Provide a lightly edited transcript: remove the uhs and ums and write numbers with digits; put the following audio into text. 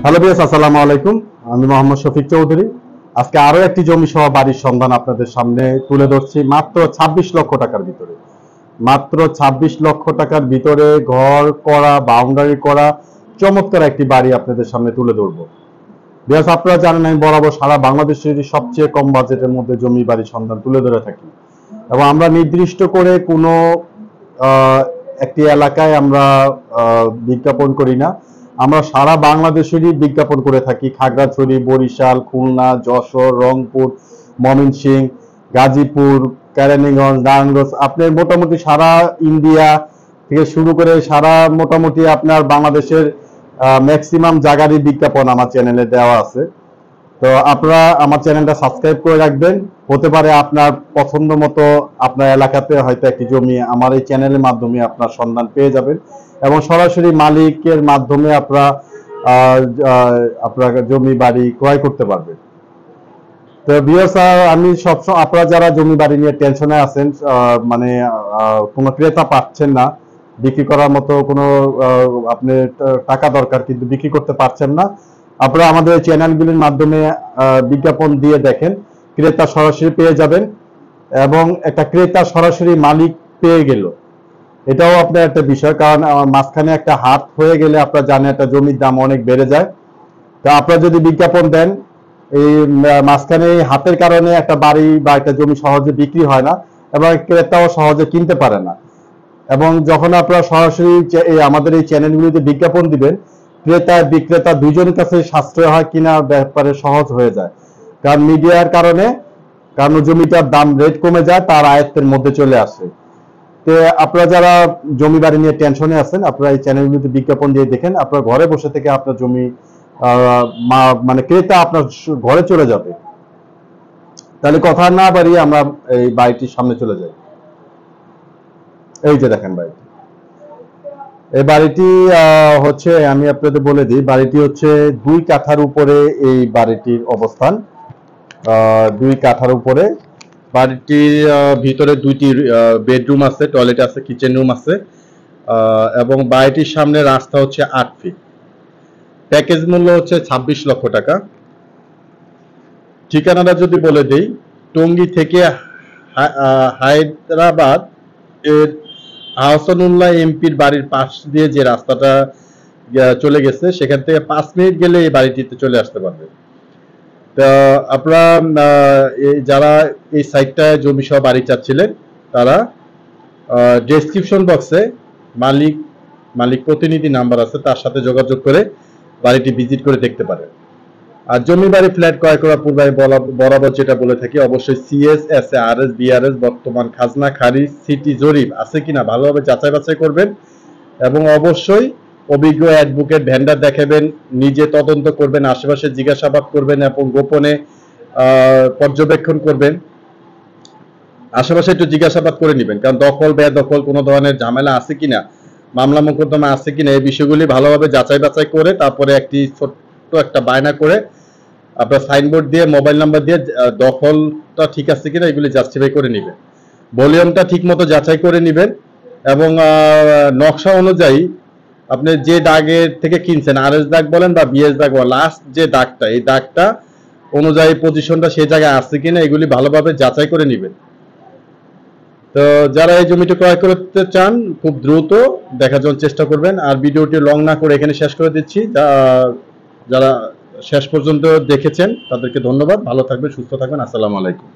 Hello viewers, আসসালামু আলাইকুম। আমি মোহাম্মদ শফিক চৌধুরী। আজকে আরো একটি জমি সহ বাড়ির সন্ধান আপনাদের সামনে তুলে ধরছি। মাত্র 26 লক্ষ টাকার ভিতরে, মাত্র 26 লক্ষ টাকার ভিতরে ঘর করা, বাউন্ডারি করা চমৎকার একটি বাড়ি আপনাদের সামনে তুলে ধরবো। ভিউয়ার্স, আপনারা জানেন আমি বরাবর সারা বাংলাদেশের সবচেয়ে কম বাজেটের মধ্যে জমি বাড়ির সন্ধান তুলে ধরে থাকি, এবং আমরা নির্দিষ্ট করে কোনো একটি এলাকায় আমরা বিজ্ঞাপন করি না। আমরা সারা বাংলাদেশেরই বিজ্ঞাপন করে থাকি। খাগড়াছড়ি, বরিশাল, খুলনা, যশোর, রংপুর, ময়মনসিংহ, গাজীপুর, কেরানীগঞ্জ, নারায়ণগঞ্জ, আপনার মোটামুটি সারা ইন্ডিয়া থেকে শুরু করে সারা মোটামুটি আপনার বাংলাদেশের ম্যাক্সিমাম জায়গারই বিজ্ঞাপন আমার চ্যানেলে দেওয়া আছে। তো আপনারা আমার চ্যানেলটা সাবস্ক্রাইব করে রাখবেন। হতে পারে আপনার পছন্দ মতো আপনার এলাকাতে হয়তো একটি জমি আমার এই চ্যানেলের মাধ্যমে আপনার সন্ধান পেয়ে যাবেন, এবং সরাসরি মালিকের মাধ্যমে আপনারা জমি বাড়ি ক্রয় করতে পারবেন। তো ভিউয়ার্স, আমি সবসময় আপনারা যারা জমি বাড়ি নিয়ে টেনশনে আছেন, মানে কোনো ক্রেতা পাচ্ছেন না, বিক্রি করার মতো কোনো আপনি টাকা দরকার কিন্তু বিক্রি করতে পারছেন না, আপনারা আমাদের চ্যানেলগুলির মাধ্যমে বিজ্ঞাপন দিয়ে দেখেন, ক্রেতা সরাসরি পেয়ে যাবেন, এবং একটা ক্রেতা সরাসরি মালিক পেয়ে গেল, এটাও আপনার একটা বিষয়। কারণ মাঝখানে একটা হাট হয়ে গেলে আপনারা জানেন একটা জমির দাম অনেক বেড়ে যায়। তো আপনারা যদি বিজ্ঞাপন দেন, এই মাঝখানে হাতের কারণে একটা বাড়ি বা একটা জমি সহজে বিক্রি হয় না, এবং ক্রেতাও সহজে কিনতে পারে না। এবং যখন আপনারা সরাসরি আমাদের এই চ্যানেলগুলিতে বিজ্ঞাপন দিবেন, ক্রেতা বিক্রেতা দুজনের কাছে সাশ্রয় হয়, কিনা ব্যাপারে সহজ হয়ে যায়। কারণ মিডিয়ার কারণে, কারণ জমিটার দাম রেট কমে যায়, তার আয়ত্তের মধ্যে চলে আসে। তো আপনারা যারা জমি বাড়ি নিয়ে টেনশনে আছেন, আপনারা এই চ্যানেলগুলিতে বিজ্ঞাপন দিয়ে দেখেন, আপনার ঘরে বসে থেকে আপনার জমি মানে ক্রেতা আপনার ঘরে চলে যাবে। তাহলে কথা না বাড়িয়ে আমরা এই বাড়িটির সামনে চলে যাই। এই যে দেখেন বাড়িটি, এই বাড়িটি হচ্ছে, আমি আপনাদের বলে দিই, বাড়িটি হচ্ছে 2 কাঠার উপরে এই বাড়িটির অবস্থান। 2 কাঠার উপরে বাড়িটির ভিতরে 2টি বেডরুম আছে, টয়লেট আছে, কিচেন রুম আছে, এবং বাড়িটির সামনে রাস্তা হচ্ছে 8 ফিট। প্যাকেজ মূল্য হচ্ছে 26 লক্ষ টাকা। ঠিকানাটা যদি বলে দেই, টঙ্গী থেকে হায়দ্রাবাদ এর আহসানুল্লাহ এমপির বাড়ির পাশ দিয়ে যে রাস্তাটা চলে গেছে, সেখান থেকে 5 মিনিট গেলে এই বাড়িটিতে চলে আসতে পারবে। তো আপনারা যারা এই সাইটটায় জমি সহ বাড়ি চাচ্ছিলেন, তারা ডেসক্রিপশন বক্সে মালিক প্রতিনিধি নাম্বার আছে, তার সাথে যোগাযোগ করে বাড়িটি ভিজিট করে দেখতে পারেন। আর জমি বাড়ি ফ্ল্যাট ক্রয় করার পূর্বে বরাবর যেটা বলে থাকি, অবশ্যই সিএস, এসএ, আরএস, বিআরএস, বর্তমান খাজনা, খারিজ, সিটি জরিপ আছে কিনা ভালোভাবে যাচাই বাছাই করবেন, এবং অবশ্যই অভিজ্ঞ অ্যাডভোকেট ভেন্ডার দেখাবেন, নিজে তদন্ত করবেন, আশেপাশে জিজ্ঞাসাবাদ করবেন, এবং গোপনে পর্যবেক্ষণ করবেন। আশেপাশে একটু জিজ্ঞাসাবাদ করে নেবেন, কারণ দখল বেদখল কোনো ধরনের ঝামেলা আছে কিনা, মামলা মোকদ্দমা আছে কিনা, এই বিষয়গুলি ভালোভাবে যাচাই বাছাই করে তারপরে একটি ছোট্ট একটা বায়না করে আপনার সাইনবোর্ড দিয়ে, মোবাইল নাম্বার দিয়ে দখলটা ঠিক আছে কিনা এগুলি জাস্টিফাই করে নেবেন। ভলিউমটা ঠিক মতো যাচাই করে নেবেন, এবং নকশা অনুযায়ী আপনি যে দাগের থেকে কিনছেন, আরএস দাগ বলেন বা বিএস দাগ বলেন, লাস্ট যে দাগটা, এই দাগটা অনুযায়ী পজিশনটা সেই জায়গায় আছে কিনা এগুলি ভালোভাবে যাচাই করে নেবেন। তো যারা এই জমিটা ক্রয় করতে চান, খুব দ্রুত দেখার জন্য চেষ্টা করবেন। আর ভিডিওটি লং না করে এখানে শেষ করে দিচ্ছি। যারা শেষ পর্যন্ত দেখেছেন তাদেরকে ধন্যবাদ। ভালো থাকবেন, সুস্থ থাকবেন। আসসালামু আলাইকুম।